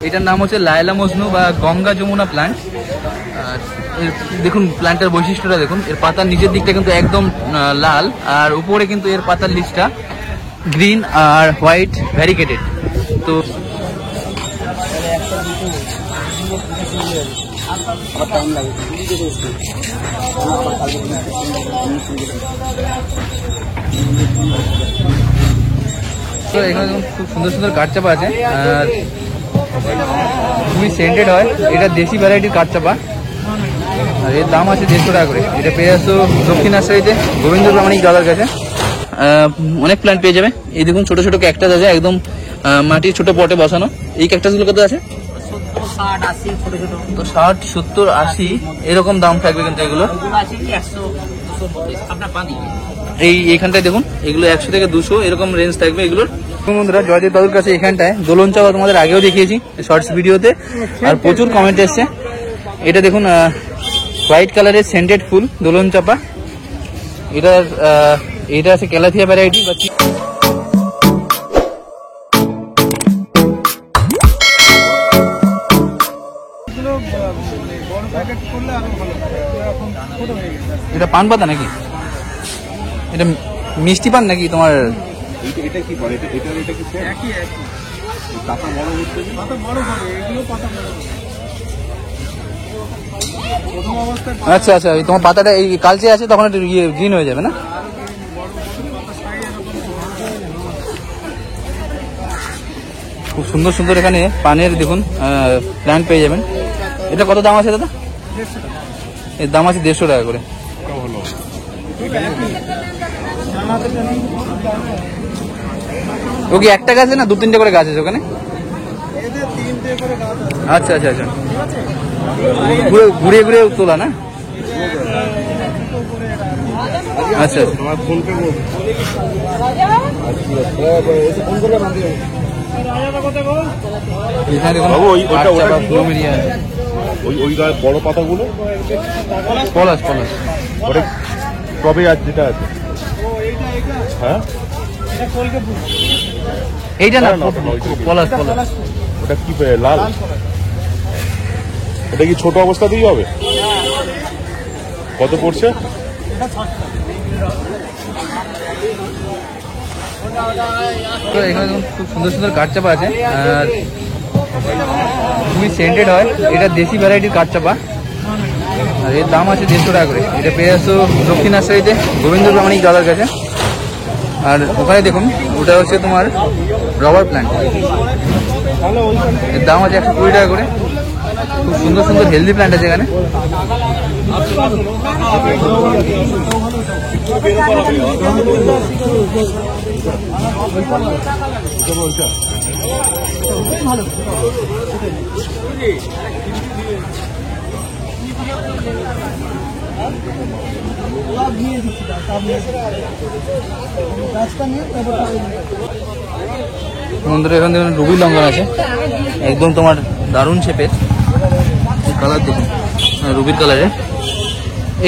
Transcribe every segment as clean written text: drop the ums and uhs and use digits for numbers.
এটার নাম হচ্ছে লায়লা মজনু বা গঙ্গা যমুনা প্ল্যান্ট। দেখুন প্ল্যান্টের বৈশিষ্ট্যটা দেখুন, এর পাতার নিচের দিকটা কিন্তু একদম লাল, আর উপরে কিন্তু এর পাতার লিস্টটা গ্রিন আর হোয়াইট ভ্যারিকেটেড। তো এখানে খুব সুন্দর সুন্দর কাঠচাপা আছে, আর খুবই সেন্টেড হয়। এটা দেশি ভ্যারাইটির কাঠচাপা, আর এর দাম আছে 150 টাকা করে। এটা পেয়ে আসতো দক্ষিণ আশ্রয়ীতে গোবিন্দ প্রামাণিক দাদার কাছে। অনেক প্ল্যান্ট পেয়ে যাবে। এই দেখুন ছোট ছোট ক্যাকটাস আছে, একদম মাটির ছোট পটে বসানো। এই ক্যাকটাসগুলো কত আছে? 60, 70, 80 এরকম দাম থাকবে কিন্তু এগুলো। এইখানটায় দেখুন এগুলো 100 থেকে 200 এরকম রেঞ্জ থাকবে এগুলোর। বন্ধুরা জয়দেব দাদুর কাছে এখানটায় দোলন চাপা তোমাদের আগেও দেখিয়েছি শর্টস ভিডিওতে, আর প্রচুর কমেন্ট এসছে। এটা দেখুন হোয়াইট কালারের সেন্টেড ফুল দোলন চাপা। এটা আছে ক্যালাথিয়া ভ্যারাইটি বা এটা পান পাতা নাকি? এটা মিষ্টি পান নাকি তোমার? এটা কি বলে? এটা কি একই পাতা বড় হচ্ছে, পাতা বড় হবে, এগুলো পাতা বড়। প্রথম অবস্থায় আচ্ছা আচ্ছা, তোমার পাতাটা এই কালচে আছে তখন একটু গ্রিন হয়ে যাবে না? খুব সুন্দর সুন্দর এখানে পানের দেখুন প্ল্যান্ট পেয়ে যাবেন। এটা কত দাম আছে দাদা? এর দাম আছে 150 টাকা করে। ও কি একটা গাছ না 2-3টে করে গাছ আছে ওখানে? আচ্ছা আচ্ছা আচ্ছা, ঘুরে ঘুরে তোলা না? আচ্ছা তোমার ফোন পে বড় পাতাগুলো পলাশ পলাশ ওটা কবে আজ যেটা আছে? হ্যাঁ এইটা না পলাশ পলাশ। ওটা কি লাল? এটা কি ছোট অবস্থাতেই হবে? কত পড়ছে? তো এখানে খুব সুন্দর সুন্দর কাঠচাপা আছে, আর খুবই সেন্টেড হয়। এটা দেশি ভ্যারাইটির কাঠচাপা, আর এর দাম আছে 150 টাকা করে। এটা পেয়ে আসতো দক্ষিণ আশ্রয়ীতে গোবিন্দ প্রামাণিক দাদার কাছে। আর ওখানে দেখুন ওটা হচ্ছে তোমার রবার প্ল্যান্ট, এর দাম আছে 120 টাকা করে। খুব সুন্দর সুন্দর হেলদি প্ল্যান্ট আছে এখানে। বন্ধুরা এখানে দেখুন রুবি লঙ্ঘন আছে, একদম তোমার দারুণ শেপের। কালার দেখুন রুবির কালারে।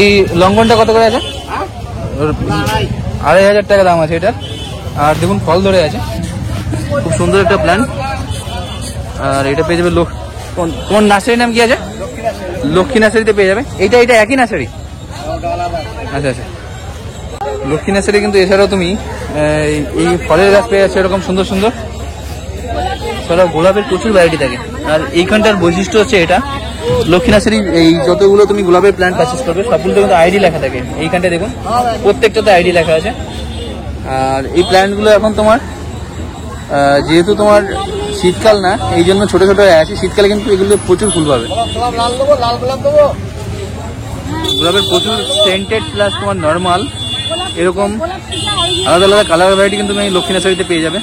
এই লঙ্ঘনটা কত করে আছে? 2500 টাকা দাম আছে এটার। আর দেখুন ফল ধরে আছে, খুব সুন্দর একটা প্ল্যান্ট। আর এটা পেয়ে যাবে তোমার নার্সারির নাম কি আছে? লক্ষ্মী নার্সারিতে পেয়ে যাবে। এটা একই নার্সারি? আচ্ছা আচ্ছা, লক্ষ্মী নার্সারি। কিন্তু এছাড়াও তুমি এই ফলের গাছ পেয়ে যাচ্ছে এরকম সুন্দর সুন্দর। এছাড়াও গোলাপের প্রচুর ভ্যারাইটি থাকে। আর এইখানটার বৈশিষ্ট্য হচ্ছে এটা লক্ষ্মী নার্সারি, এই যতগুলো তুমি গোলাপের প্ল্যান্ট পারচেস করবে সবগুলো কিন্তু আইডি লেখা থাকে। এইখানটায় দেখুন প্রত্যেকটাতে আইডি লেখা আছে। আর এই প্ল্যান্টগুলো এখন তোমার যেহেতু তোমার শীতকাল না, এই জন্য ছোট ছোট আছে। শীতকালে কিন্তু এগুলো প্রচুর ফুল পাবে। গোলাপের প্রচুর সেন্টেড প্লাস তোমার নর্মাল এরকম আলাদা আলাদা কালার ভ্যারাইটি কিন্তু তুমি লক্ষ্মী নার্সারিতে পেয়ে যাবে।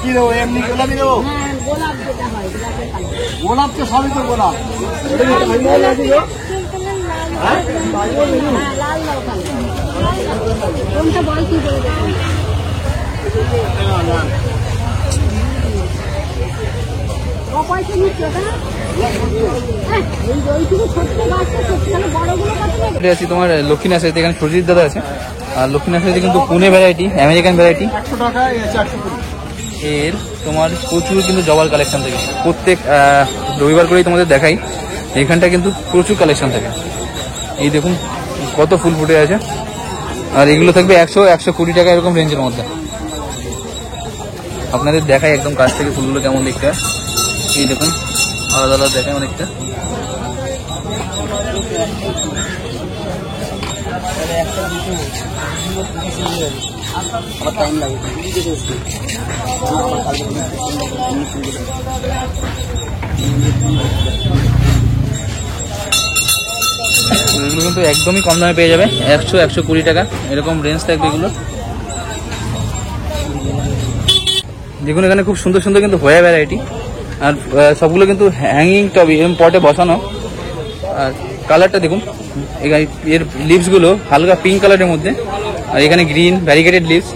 কি দেবো? এমনি গোলাপি দেবো? গোলাপ তো সবই তো গোলাপ। তোমার লক্ষ্মী নার্সারিতে এখানে সুজিত দাদা আছে। আর লক্ষ্মী নার্সারিতে কিন্তু পুনে ভ্যারাইটি, আমেরিকান ভ্যারাইটি 100 টাকা, 420। এর তোমার প্রচুর কিন্তু জবার কালেকশন থাকে। প্রত্যেক রবিবার করেই তোমাদের দেখাই, এখানটা কিন্তু প্রচুর কালেকশন থাকে। এই দেখুন কত ফুল ফুটে আছে। আর এগুলো থাকবে 100-120 টাকা এরকম রেঞ্জের মধ্যে। আপনাদের দেখাই একদম কাছ থেকে ফুলগুলো কেমন দেখতে হয়। এই দেখুন আলাদা আলাদা দেখায় অনেকটা। এগুলো কিন্তু একদমই কম দামে পেয়ে যাবে, 100-120 টাকা এরকম রেঞ্জ থাকবে এগুলো। দেখুন এখানে খুব সুন্দর সুন্দর কিন্তু হোয়া ভ্যারাইটি, আর সবগুলো কিন্তু হ্যাঙ্গিং টবে এরকম পটে বসানো। আর কালারটা দেখুন, এর লিভসগুলো হালকা পিঙ্ক কালারের মধ্যে, আর এখানে গ্রিন ভ্যারিগেটেড লিভস,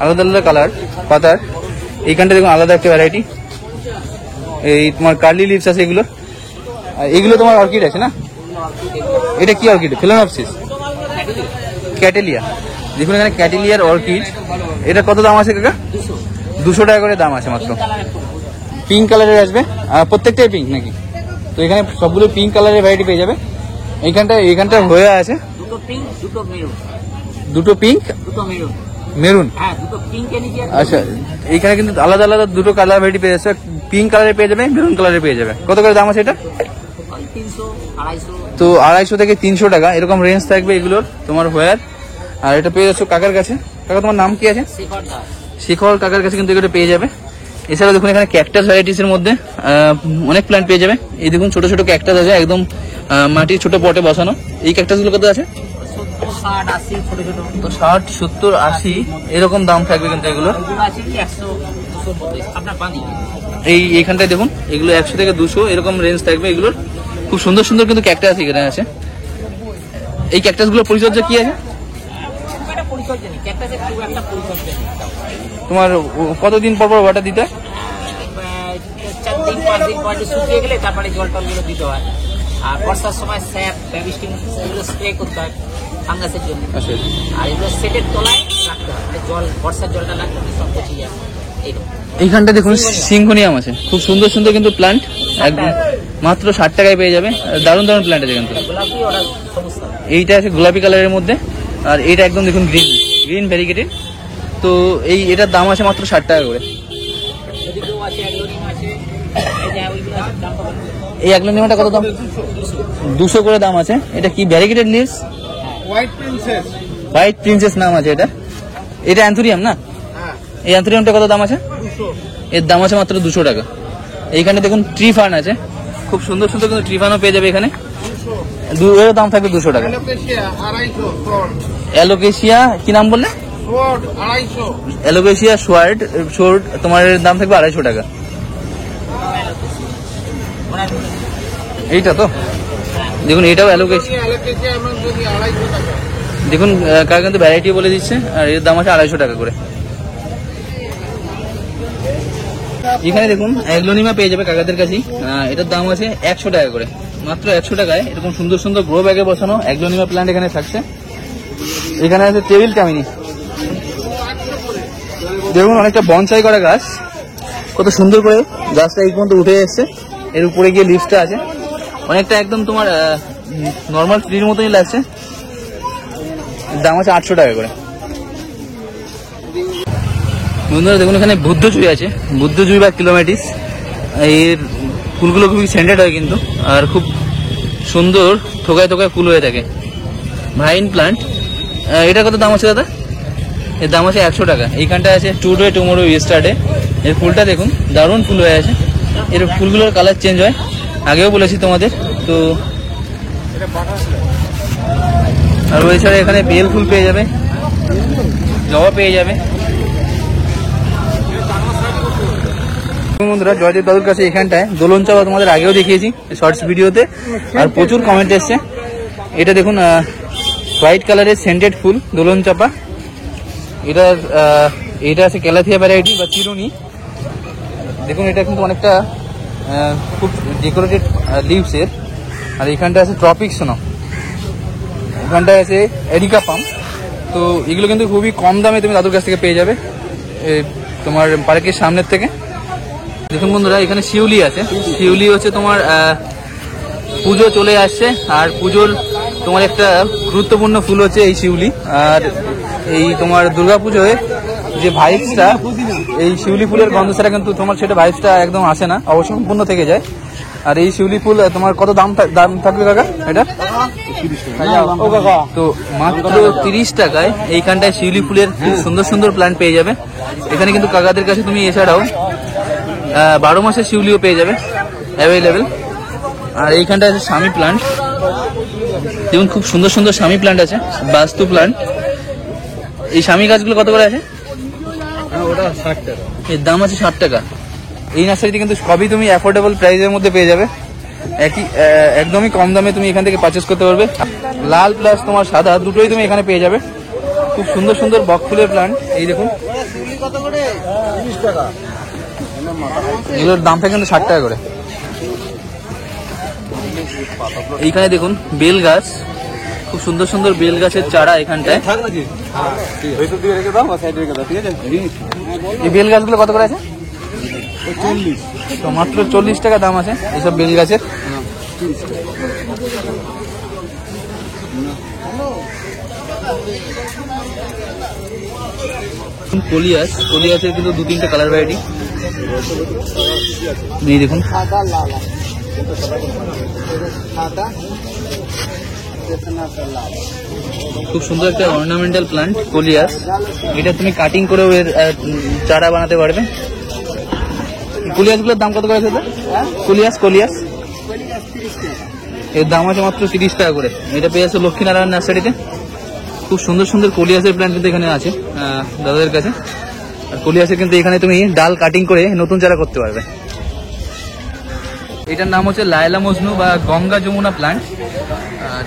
আলাদা আলাদা কালার পাতার। এইখানটা দেখুন আলাদা একটা ভ্যারাইটি, এই তোমার কার্লি লিভস আছে এগুলো। আর এগুলো তোমার অর্কিড আছে না? এটা কি অর্কিড? ফিলানোপসিস, ক্যাটেলিয়া। দেখুন এখানে ক্যাটেলিয়ার অর্কিড। এটা কত দাম আছে কাকা? 200 টাকা করে দাম আছে মাত্র। পিঙ্ক কালারের আসবে, আর প্রত্যেকটাই পিঙ্ক নাকি? তো এখানে সবগুলো পিঙ্ক কালারের ভ্যারাইটি পেয়ে যাবে। এইখানটা হয়ে আছে দুটো পিঙ্ক মেরুন। আচ্ছা, এইখানে কিন্তু আলাদা আলাদা দুটো কালার ভ্যারাইটি পেয়ে যাচ্ছে। পিঙ্ক কালারে পেয়ে যাবে, মেরুন কালারে পেয়ে যাবে। কত করে দাম আছে এটা? 300, তো 250 থেকে 300 টাকা এরকম রেঞ্জ থাকবে এগুলোর তোমার হোয়ার। আর এটা পেয়ে যাচ্ছ কাকার কাছে। কাকা তোমার নাম কি আছে? শিখর কাকার কাছে কিন্তু এগুলো পেয়ে যাবে। এছাড়া দেখুন এখানে ক্যাকটাস ভ্যারাইটিস এর মধ্যে অনেক প্ল্যান্ট পেয়ে যাবে। এই দেখুন ছোট ছোট ক্যাকটাস আছে, একদম মাটির ছোট পটে বসানো। এই ক্যাকটাস গুলো কত আছে? 60, 70, 80 এরকম দাম থাকবে কিন্তু এগুলো। এইখানটায় দেখুন এগুলো 100 থেকে 200 এরকম রেঞ্জ থাকবে এগুলোর। খুব সুন্দর সুন্দর কিন্তু ক্যাকটাস এখানে আছে। এই ক্যাকটাস গুলো পরিচর্যা কি আছে তোমার? কতদিন পর পর ওয়াটার দিতে হয়? 4-5 দিন পর শুকিয়ে গেলে তারপরে জল টলগুলো দিতে হয়। আর বর্ষার সময় স্যাপ বেবিস্টিং এগুলো স্প্রে করতে হয় ফাঙ্গাসের জন্য। আর এগুলো সেটের তলায় রাখতে হয়, জল বর্ষার জলটা লাগলে সব পচে যায়। এইখানটা দেখুন সিংহোনিয়াম আছে, খুব সুন্দর সুন্দর কিন্তু প্ল্যান্ট, একদম মাত্র 60 টাকায় পেয়ে যাবে। দারুণ দারুণ প্ল্যান্ট আছে কিন্তু। এইটা আছে গোলাপি কালারের মধ্যে, আর এটা একদম দেখুন গ্রিন ভ্যারিগেটেড। তো এটার দাম আছে মাত্র 60 টাকা করে। এই অ্যাগ্লোনিমাটা কত দাম? 200 করে দাম আছে। এটা কি ভ্যারিগেটেড লিভস? হোয়াইট প্রিন্সেস নাম আছে এটা। এটা অ্যান্থুরিয়াম না? এই অ্যান্থুরিয়ামটা কত দাম আছে? এর দাম আছে মাত্র 200 টাকা। এইখানে দেখুন ট্রি ফার্ন আছে, খুব সুন্দর সুন্দর কিন্তু ট্রি ফার্নও পেয়ে যাবে এখানে। এর দাম থাকবে 200 টাকা। অ্যালোকেশিয়া কি নাম বললে? অ্যালোকেশিয়া শোয়ার্ড তোমার দাম থাকবে 250 টাকা। এইটা তো দেখুন, এটাও অ্যালোকেশিয়া। দেখুন কাকা কিন্তু ভ্যারাইটি বলে দিচ্ছে, আর এর দাম আছে 250 টাকা করে। এখানে দেখুন অ্যাগ্লোনিমা পেয়ে যাবে কাকাদের কাছেই। এটার দাম আছে 100 টাকা করে, মাত্র 100 টাকায় এরকম সুন্দর সুন্দর গ্রো ব্যাগে বসানো অ্যাগ্লোনিমা প্ল্যান্ট এখানে থাকছে। এখানে আছে টেবিল কামিনী। দেখুন অনেকটা বনসাই করা গাছ, কত সুন্দর করে গাছটা এই পর্যন্ত উঠে এসছে। এর উপরে গিয়ে লিফটটা আছে, অনেকটা একদম তোমার নর্মাল ট্রির মতনই লাগছে। দাম আছে 800 টাকা করে। বন্ধুরা দেখুন এখানে বুদ্ধজুই আছে, বুদ্ধজুই বা কিলোমেটিস। এর ফুলগুলো খুবই সেন্টেড হয় কিন্তু, আর খুব সুন্দর থোকায় থোকায় ফুল হয়ে থাকে। Vine plant. এটা কত দাম আছে দাদা? এর দাম আছে 100 টাকা। এইখানটা আছে টুডে টুমোরো ইয়েস্টারডে। এর ফুলটা দেখুন দারুণ ফুল হয়ে আছে। এর ফুলগুলোর কালার চেঞ্জ হয়, আগেও বলেছি তোমাদের। তো আর এছাড়া এখানে বেল ফুল পেয়ে যাবে, জবা পেয়ে যাবে। বন্ধুরা জয়দেব দাদুর কাছে এখানটায় দোলন চাপা তোমাদের আগেও দেখিয়েছি শর্টস ভিডিওতে, আর প্রচুর কমেন্ট এসছে। এটা দেখুন হোয়াইট কালারের সেন্টেড ফুল দোলন চাপা। এটা আছে ক্যালাথিয়া ভ্যারাইটি বা চিরুনি। দেখুন এটা কিন্তু অনেকটা খুব ডেকোরেটেড লিভসের। আর এখানটা আছে ট্রপিক সোনো, এখানটায় আছে এরিকা পাম। তো এগুলো কিন্তু খুবই কম দামে তুমি দাদুর কাছ থেকে পেয়ে যাবে তোমার পার্কের সামনের থেকে। দেখুন বন্ধুরা, এখানে শিউলি আছে। শিউলি হচ্ছে তোমার পুজো চলে আসছে, আর পুজোর তোমার একটা গুরুত্বপূর্ণ ফুল হচ্ছে এই শিউলি। আর এই তোমার দুর্গাপুজোয় যে ভাইবসটা, এই শিউলি ফুলের গন্ধ ছাড়া কিন্তু তোমার সেটা ভাইবসটা একদম আসে না, অসম্পূর্ণ থেকে যায়। আর এই শিউলি ফুল তোমার কত দাম থাকবে কাকা এটা? তো মাত্র 30 টাকায় এইখানটায় শিউলি ফুলের খুব সুন্দর সুন্দর প্ল্যান্ট পেয়ে যাবে। এখানে কিন্তু কাকাদের কাছে তুমি এছাড়াও 12 মাসের শিউলিও পেয়ে যাবে অ্যাভেলেবেল। আর এইখানটা আছে স্বামী প্ল্যান্ট, যেমন খুব সুন্দর সুন্দর স্বামী প্ল্যান্ট আছে, বাস্তু প্ল্যান্ট। এই স্বামী গাছগুলো কত করে আছে? ওটা 60 টাকা। এর দাম আছে 60 টাকা। এই নার্সারিতে কিন্তু সবই তুমি অ্যাফোর্ডেবল প্রাইসের মধ্যে পেয়ে যাবে, একদমই কম দামে তুমি এখান থেকে পারচেস করতে পারবে। লাল প্লাস তোমার সাদা দুটোই তুমি এখানে পেয়ে যাবে। খুব সুন্দর সুন্দর বক ফুলের প্ল্যান্ট। এই দেখুন, এগুলোর দামটা কিন্তু 60 টাকা করে। এইখানে দেখুন বেল গাছ, খুব সুন্দর সুন্দর বেল গাছের চারা এখানটায়। এই বেল গাছগুলো কত করে আছে? 40। তো মাত্র 40 টাকা দাম আছে এইসব বেল গাছের। কলিয়াস, কলিয়াসের কিন্তু 2-3টে কালার ভ্যারাইটি। এই দেখুন, খুব সুন্দর একটা অর্নামেন্টাল প্ল্যান্ট কলিয়াস। এটা তুমি কাটিং করে এর চারা বানাতে পারবে। কলিয়াসগুলোর দাম কত করে আছে? কলিয়াস কলিয়াস এর দাম আছে মাত্র 30 টাকা করে। এটা পেয়ে যাচ্ছে লক্ষ্মীনারায়ণ নার্সারিতে। খুব সুন্দর সুন্দর কলিয়াসের প্ল্যান্ট কিন্তু এখানে আছে দাদাদের কাছে। আর কলিয়াসের কিন্তু এখানে তুমি ডাল কাটিং করে নতুন চারা করতে পারবে। এটার নাম হচ্ছে লায়লা মজনু বা গঙ্গা যমুনা প্ল্যান্ট। আর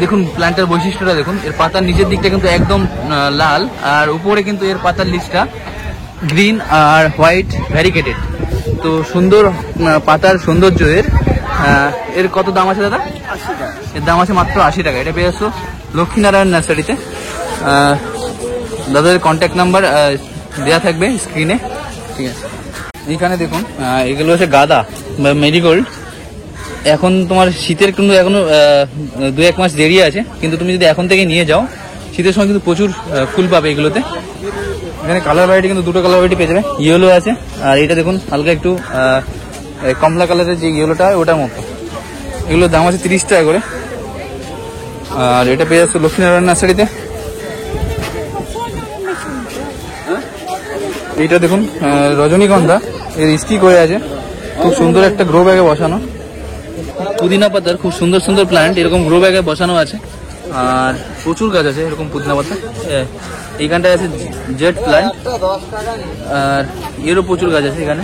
দেখুন প্ল্যান্টের বৈশিষ্ট্যটা দেখুন, এর পাতার নিচের দিকটা কিন্তু একদম লাল, আর উপরে কিন্তু এর পাতার লিচটা গ্রিন আর হোয়াইট ভ্যারিকেটেড। তো সুন্দর পাতার সৌন্দর্য এর কত দাম আছে দাদা? এর দাম আছে মাত্র 80 টাকা। এটা পেয়ে যাচ্ছ লক্ষ্মীনারায়ণ নার্সারিতে। দাদাদের কন্ট্যাক্ট নাম্বার দেওয়া থাকবে স্ক্রিনে, ঠিক আছে? এইখানে দেখুন, এগুলো হচ্ছে গাঁদা বা মেরিগোল্ড। এখন তোমার শীতের কিন্তু এখনো 2-1 মাস দেরি আছে, কিন্তু তুমি যদি এখন থেকে নিয়ে যাও শীতের সময় কিন্তু প্রচুর ফুল পাবে এগুলোতে। এখানে কালার ভ্যারাইটি কিন্তু 2টো কালার ভ্যারাইটি পেয়ে যাবে। ইয়েলো আছে, আর এটা দেখুন হালকা একটু কমলা কালারের যে ইয়েলোটা হয় ওটার মতো। এগুলোর দাম আছে 30 টাকা করে। আর এটা পেয়ে যাচ্ছে লক্ষ্মীনারায়ণ নার্সারিতে। এইটা দেখুন রজনীগন্ধা, এর স্টিক হয়ে আছে, খুব সুন্দর একটা গ্রো ব্যাগে বসানো। পুদিনা পাতার খুব সুন্দর সুন্দর প্ল্যান্ট এরকম গ্রো ব্যাগে বসানো আছে। আর প্রচুর গাছ আছে এরকম পুদিনা পাতা। এইখানটায় আছে জেট প্ল্যান্ট, আর এরও প্রচুর গাছ আছে এখানে।